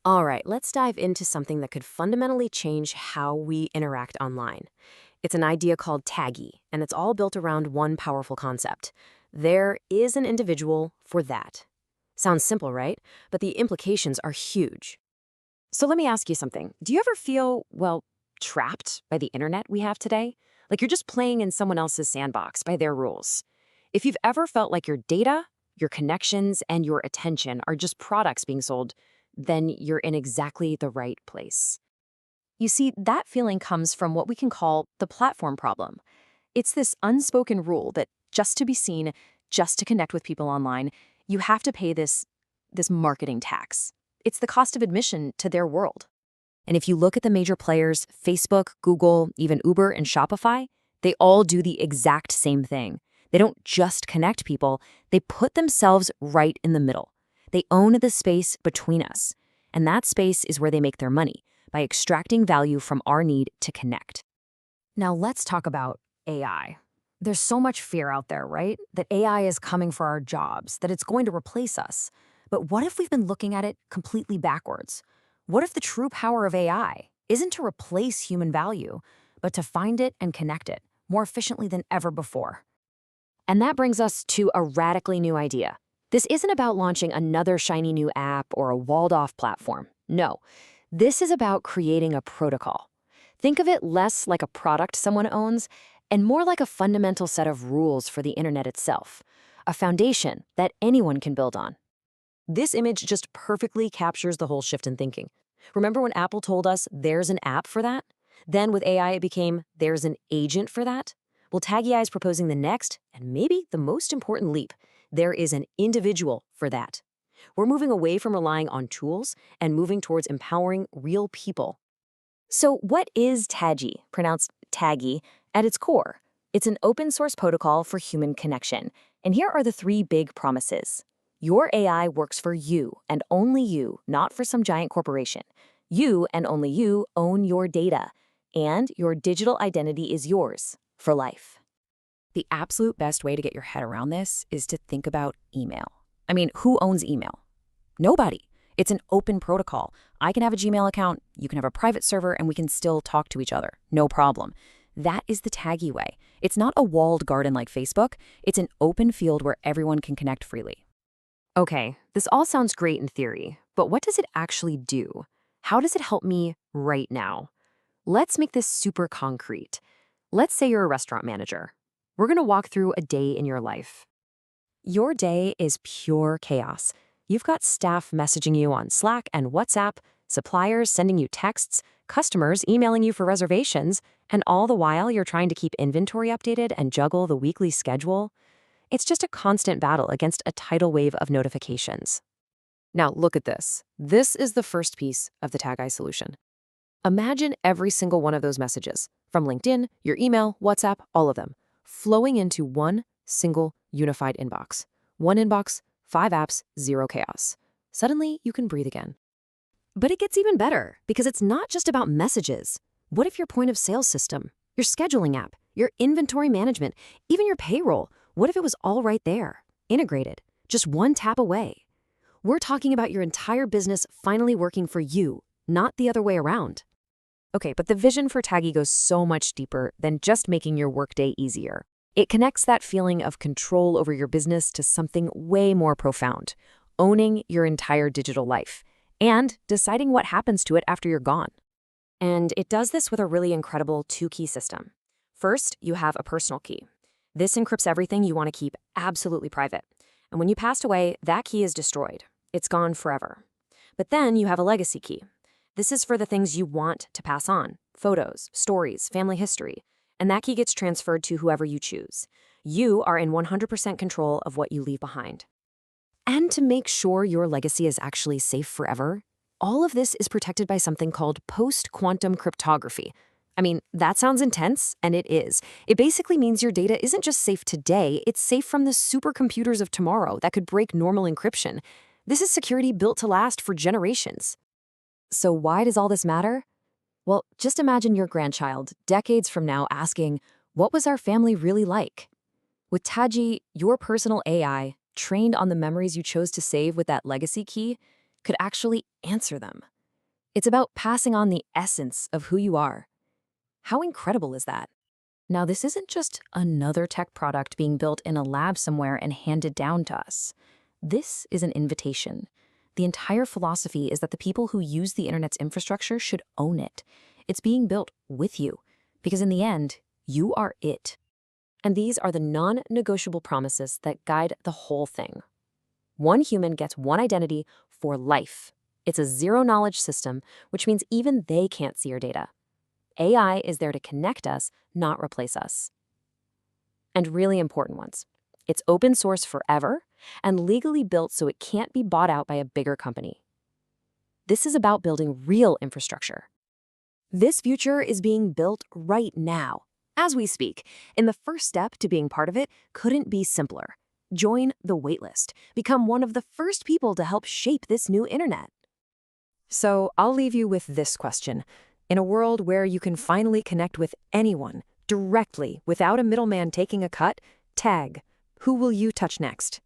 All right, let's dive into something that could fundamentally change how we interact online. It's an idea called TAGI, and it's all built around one powerful concept. There is an individual for that. Sounds simple, right? But the implications are huge. So let me ask you something. Do you ever feel, well, trapped by the internet we have today? Like you're just playing in someone else's sandbox by their rules. If you've ever felt like your data, your connections, and your attention are just products being sold, then you're in exactly the right place. You see, that feeling comes from what we can call the platform problem. It's this unspoken rule that just to be seen, just to connect with people online, you have to pay this marketing tax. It's the cost of admission to their world. And if you look at the major players, Facebook, Google, even Uber and Shopify, they all do the exact same thing. They don't just connect people, they put themselves right in the middle. They own the space between us. And that space is where they make their money, by extracting value from our need to connect. Now let's talk about AI. There's so much fear out there, right? That AI is coming for our jobs, that it's going to replace us. But what if we've been looking at it completely backwards? What if the true power of AI isn't to replace human value, but to find it and connect it more efficiently than ever before? And that brings us to a radically new idea. This isn't about launching another shiny new app or a walled-off platform. No, this is about creating a protocol. Think of it less like a product someone owns and more like a fundamental set of rules for the internet itself, a foundation that anyone can build on. This image just perfectly captures the whole shift in thinking. Remember when Apple told us there's an app for that? Then with AI, it became there's an agent for that? Well, TAGii is proposing the next, and maybe the most important leap. There is an individual for that. We're moving away from relying on tools and moving towards empowering real people. So what is TAGii, pronounced TAGI, at its core? It's an open source protocol for human connection. And here are the three big promises. Your AI works for you and only you, not for some giant corporation. You and only you own your data, and your digital identity is yours for life. The absolute best way to get your head around this is to think about email. I mean, who owns email? Nobody. It's an open protocol. I can have a Gmail account, you can have a private server, and we can still talk to each other. No problem. That is the TAGI way. It's not a walled garden like Facebook. It's an open field where everyone can connect freely. Okay, this all sounds great in theory, but what does it actually do? How does it help me right now? Let's make this super concrete. Let's say you're a restaurant manager. We're going to walk through a day in your life. Your day is pure chaos. You've got staff messaging you on Slack and WhatsApp, suppliers sending you texts, customers emailing you for reservations, and all the while you're trying to keep inventory updated and juggle the weekly schedule. It's just a constant battle against a tidal wave of notifications. Now look at this. This is the first piece of the TAGI solution. Imagine every single one of those messages, from LinkedIn, your email, WhatsApp, all of them, flowing into one single unified inbox. One inbox, 5 apps, 0 chaos. Suddenly, you can breathe again. But it gets even better, because it's not just about messages. What if your point of sale system, your scheduling app, your inventory management, even your payroll, what if it was all right there, integrated, just one tap away? We're talking about your entire business finally working for you, not the other way around. Okay, but the vision for TAGI goes so much deeper than just making your workday easier. It connects that feeling of control over your business to something way more profound, owning your entire digital life and deciding what happens to it after you're gone. And it does this with a really incredible two-key system. First, you have a personal key. This encrypts everything you want to keep absolutely private. And when you passed away, that key is destroyed. It's gone forever. But then you have a legacy key. This is for the things you want to pass on, photos, stories, family history, and that key gets transferred to whoever you choose. You are in 100% control of what you leave behind. And to make sure your legacy is actually safe forever, all of this is protected by something called post-quantum cryptography. I mean, that sounds intense, and it is. It basically means your data isn't just safe today, it's safe from the supercomputers of tomorrow that could break normal encryption. This is security built to last for generations. So why does all this matter? Well, just imagine your grandchild, decades from now, asking, what was our family really like? With TAGI, your personal AI, trained on the memories you chose to save with that legacy key, could actually answer them. It's about passing on the essence of who you are. How incredible is that? Now, this isn't just another tech product being built in a lab somewhere and handed down to us. This is an invitation. The entire philosophy is that the people who use the internet's infrastructure should own it. It's being built with you, because in the end, you are it. And these are the non-negotiable promises that guide the whole thing. One human gets one identity for life. It's a zero-knowledge system, which means even they can't see your data. AI is there to connect us, not replace us. And really important ones. It's open source forever and legally built so it can't be bought out by a bigger company. This is about building real infrastructure. This future is being built right now, as we speak, and the first step to being part of it couldn't be simpler. Join the waitlist. Become one of the first people to help shape this new internet. So I'll leave you with this question. In a world where you can finally connect with anyone directly without a middleman taking a cut, tag. Who will you touch next?